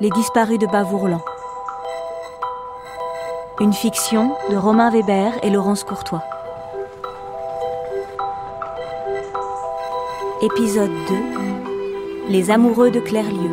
Les disparus de Bavourlan. Une fiction de Romain Weber et Laurence Courtois. Épisode 2. Les amoureux de Clerlieu.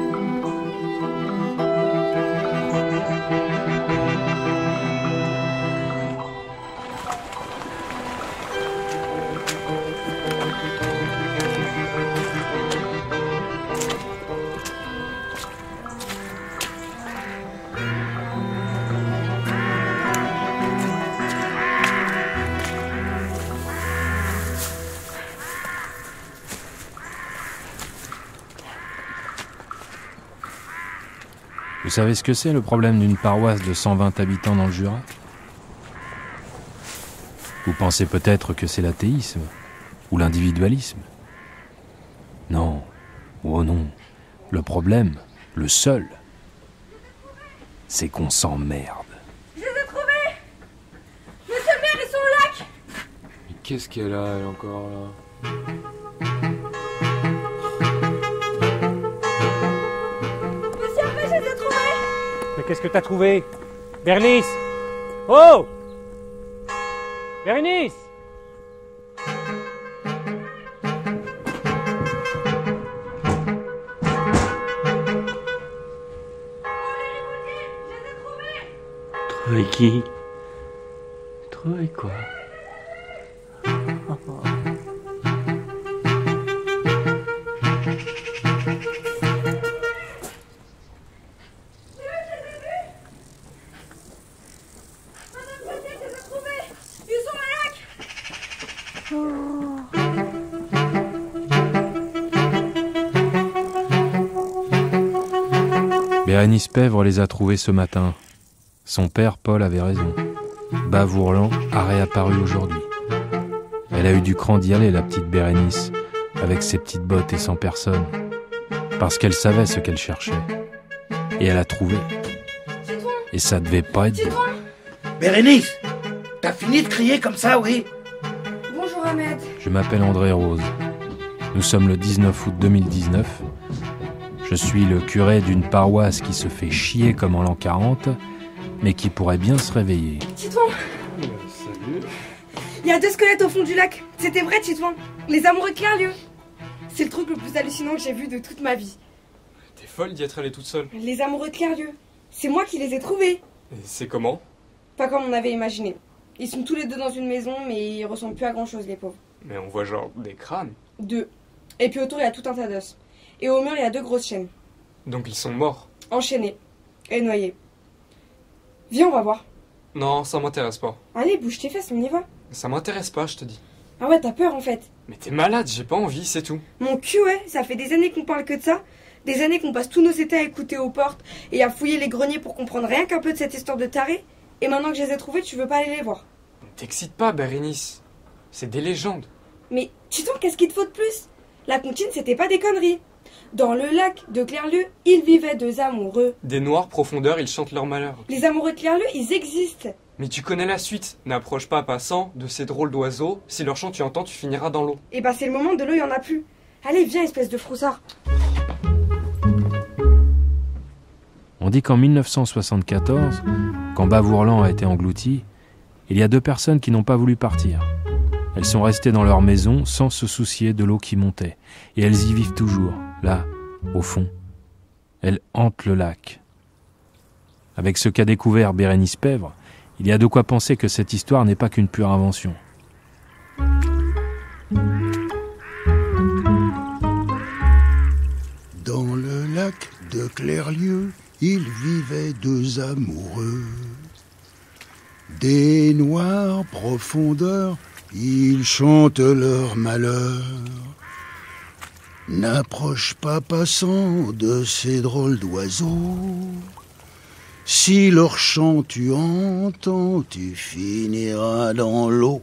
Vous savez ce que c'est le problème d'une paroisse de 120 habitants dans le Jura? Vous pensez peut-être que c'est l'athéisme ou l'individualisme. Non, oh non, le problème, le seul, c'est qu'on s'emmerde. Je les ai trouvés! Monsieur le maire, ils sont au lac! Mais qu'est-ce qu'elle a, elle, encore, là? Mais qu'est-ce que t'as trouvé? Bernice! Oh! Bernice! Trouver qui? Trouver quoi? Bérénice Pèvre les a trouvés ce matin. Son père, Paul, avait raison. Bavourlan a réapparu aujourd'hui. Elle a eu du cran d'y aller, la petite Bérénice, avec ses petites bottes et sans personne. Parce qu'elle savait ce qu'elle cherchait. Et elle a trouvé. Et ça devait pas être bon. Bérénice, t'as fini de crier comme ça, oui? Bonjour Ahmed. Je m'appelle André Rose. Nous sommes le 19 août 2019. Je suis le curé d'une paroisse qui se fait chier comme en l'an 40, mais qui pourrait bien se réveiller. Titouan! Salut. Il y a 2 squelettes au fond du lac. C'était vrai, Titouan. Les amoureux de Clerlieu. C'est le truc le plus hallucinant que j'ai vu de toute ma vie. T'es folle d'y être allée toute seule. Les amoureux de Clerlieu. C'est moi qui les ai trouvés. Et c'est comment? Pas comme on avait imaginé. Ils sont tous les deux dans une maison, mais ils ressemblent plus à grand chose, les pauvres. Mais on voit genre des crânes. 2. Et puis autour, il y a tout un tas d'os. Et au mur, il y a 2 grosses chaînes. Donc ils sont morts. Enchaînées. Et noyées. Viens, on va voir. Non, ça m'intéresse pas. Allez, bouge tes fesses, on y va. Ça m'intéresse pas, je te dis. Ah ouais, t'as peur en fait. Mais t'es malade, j'ai pas envie, c'est tout. Mon cul, ouais, ça fait des années qu'on parle que de ça. Des années qu'on passe tous nos étés à écouter aux portes et à fouiller les greniers pour comprendre rien qu'un peu de cette histoire de taré. Et maintenant que je les ai trouvés, tu veux pas aller les voir. T'excites pas, Bérénice. C'est des légendes. Mais Titon, qu'est-ce qu'il te faut de plus? La comptine, c'était pas des conneries. Dans le lac de Clerlieu, il vivait 2 amoureux. Des noirs profondeurs, ils chantent leur malheur. Les amoureux de Clerlieu, ils existent. Mais tu connais la suite. N'approche pas, passant, de ces drôles d'oiseaux. Si leur chant tu entends, tu finiras dans l'eau. Et bah c'est le moment, de l'eau, il y en a plus. Allez, viens, espèce de froussard. On dit qu'en 1974, quand Bavourlan a été englouti, il y a 2 personnes qui n'ont pas voulu partir. Elles sont restées dans leur maison sans se soucier de l'eau qui montait. Et elles y vivent toujours, là, au fond. Elles hantent le lac. Avec ce qu'a découvert Bérénice Pèvre, il y a de quoi penser que cette histoire n'est pas qu'une pure invention. Dans le lac de Clerlieu, il vivait 2 amoureux. Des noires profondeurs, ils chantent leur malheur. N'approche pas, passant, de ces drôles d'oiseaux. Si leur chant tu entends, tu finiras dans l'eau.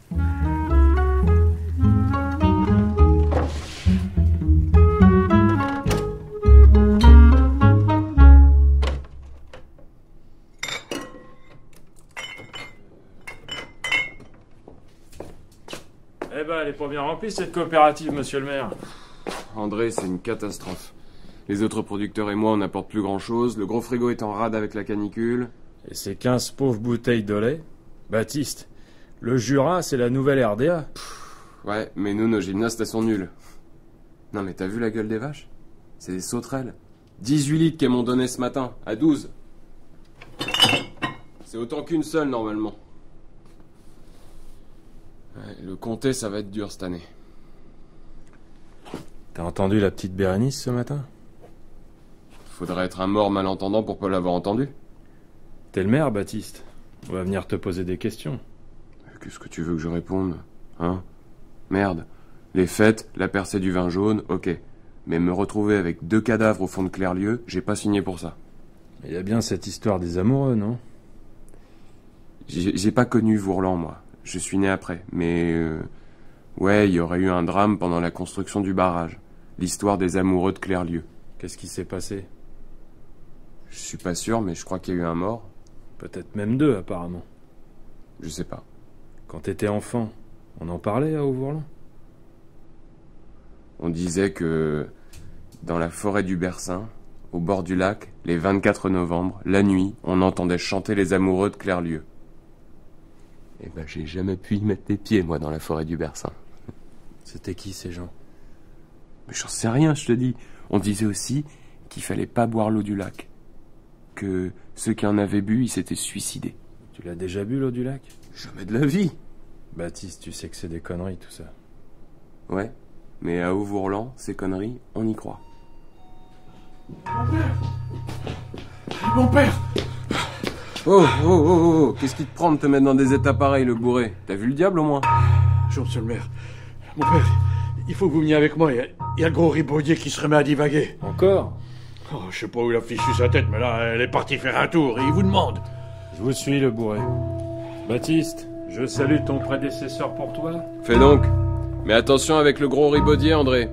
Eh ben, elle est pas bien remplie cette coopérative, monsieur le maire. André, c'est une catastrophe. Les autres producteurs et moi, on n'apporte plus grand-chose. Le gros frigo est en rade avec la canicule. Et ces 15 pauvres bouteilles de lait? Baptiste, le Jura, c'est la nouvelle RDA. Ouais, mais nous, nos gymnastes, elles sont nulles. Non mais t'as vu la gueule des vaches? C'est des sauterelles. 18 litres qu'elles m'ont donné ce matin, à 12. C'est autant qu'une seule, normalement. Ouais, le comté, ça va être dur cette année. T'as entendu la petite Bérénice ce matin? Faudrait être un mort malentendant pour pas l'avoir entendu. T'es le maire, Baptiste. On va venir te poser des questions. Qu'est-ce que tu veux que je réponde? Hein? Merde. Les fêtes, la percée du vin jaune, ok. Mais me retrouver avec 2 cadavres au fond de Clairlieu, j'ai pas signé pour ça. Il y a bien cette histoire des amoureux, non? J'ai pas connu Vourlan, moi. Je suis né après. Mais... ouais, il y aurait eu un drame pendant la construction du barrage. L'histoire des amoureux de Clairlieu. Qu'est-ce qui s'est passé? Je suis pas sûr, mais je crois qu'il y a eu un mort. Peut-être même 2, apparemment. Je sais pas. Quand t'étais enfant, on en parlait à Auvourlan? On disait que dans la forêt du Bersin, au bord du lac, les 24 novembre, la nuit, on entendait chanter les amoureux de Clairlieu. Eh ben, j'ai jamais pu y mettre les pieds, moi, dans la forêt du Bersin. C'était qui, ces gens? Mais j'en sais rien, je te dis. On disait aussi qu'il fallait pas boire l'eau du lac. Que ceux qui en avaient bu, ils s'étaient suicidés. Tu l'as déjà bu, l'eau du lac? Jamais de la vie. Baptiste, tu sais que c'est des conneries, tout ça. Ouais, mais à Auvourlan, ces conneries, on y croit. Mon père! Oh, qu'est-ce qui te prend de te mettre dans des états pareils, le bourré? T'as vu le diable, au moins? Bonjour, monsieur le maire. Mon père, il faut que vous veniez avec moi. Il y a le gros ribaudier qui se remet à divaguer. Encore? Oh, je sais pas où il a fichu sa tête, mais là, elle est partie faire un tour et il vous demande. Je vous suis, le bourré. Baptiste, je salue ton prédécesseur pour toi. Fais donc. Mais attention avec le gros ribaudier, André.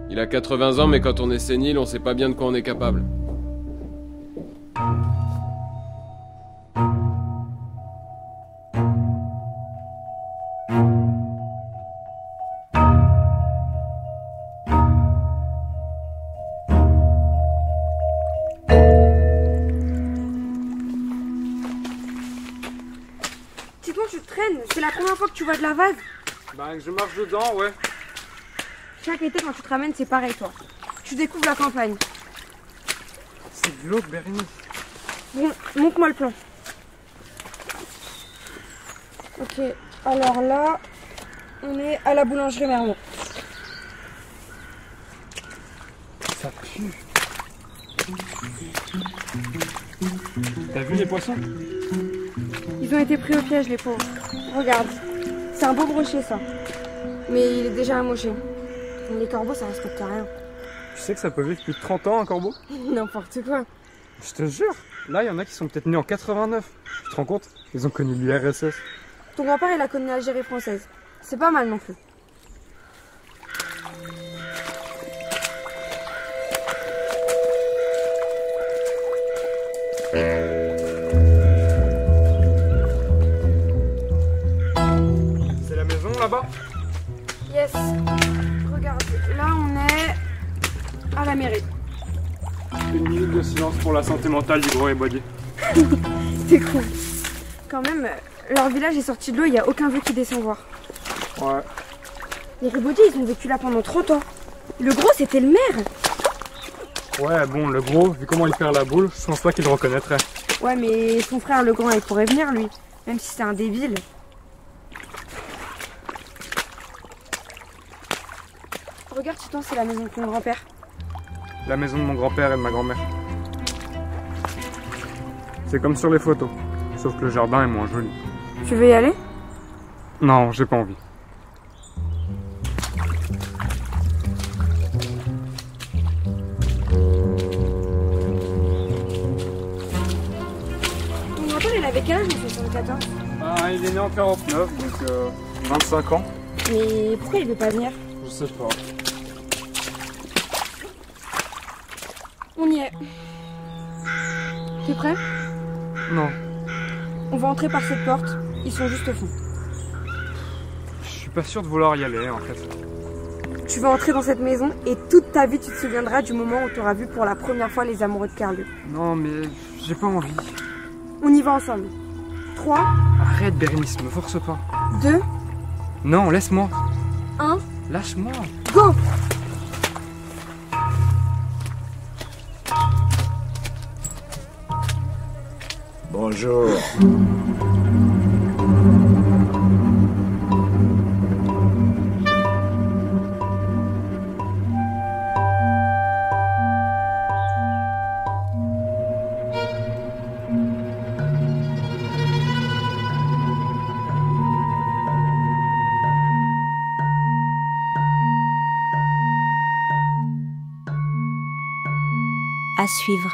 Il a 80 ans, mais quand on est sénile, on sait pas bien de quoi on est capable. Dis-donc, tu traînes. C'est la première fois que tu vois de la vase. Bah, je marche dedans, ouais. Chaque été, quand tu te ramènes, c'est pareil, toi. Tu découvres la campagne. C'est glauque, Bérénice. Bon, montre-moi le plan. Ok, alors là, on est à la boulangerie Mermont. Ça pue. T'as vu les poissons? Ils ont été pris au piège, les pauvres. Regarde, c'est un beau brochet, ça. Mais il est déjà amoché. Les corbeaux, ça respecte rien. Tu sais que ça peut vivre plus de 30 ans, un corbeau? N'importe quoi. Je te jure. Là, il y en a qui sont peut-être nés en 89. Tu te rends compte? Ils ont connu l'URSS. Ton grand-père, il a connu l'Algérie française. C'est pas mal non plus. C'est la maison, là-bas? Yes. Regarde, là, on est à la mairie. Une minute de silence pour la santé mentale du gros ribaudier. C'est cool. Quand même, leur village est sorti de l'eau, il n'y a aucun vieux qui descend voir. Ouais. Les ribaudiers, ils ont vécu là pendant 30 ans. Le gros, c'était le maire. Ouais, bon, le gros, vu comment il perd la boule, je pense pas qu'il le reconnaîtrait. Ouais, mais son frère, le grand, il pourrait venir, lui. Même si c'est un débile. Regarde, Titan, c'est la maison de mon grand-père. La maison de mon grand-père et de ma grand-mère. C'est comme sur les photos, sauf que le jardin est moins joli. Tu veux y aller? Non, j'ai pas envie. Ton grand-père, il avait quel âge en 74? Ah, il est né en 49, donc 25 ans. Mais pourquoi il veut pas venir? Je sais pas. On y est. T'es prêt? Non. On va entrer par cette porte. Ils sont juste au fond. Je suis pas sûr de vouloir y aller, en fait. Tu vas entrer dans cette maison et toute ta vie tu te souviendras du moment où tu auras vu pour la première fois les amoureux de Clairlieu. Non, mais j'ai pas envie. On y va ensemble. 3, Arrête, Bérénice, me force pas. 2, Non, laisse-moi. 1, Lâche-moi. go! Bonjour. À suivre.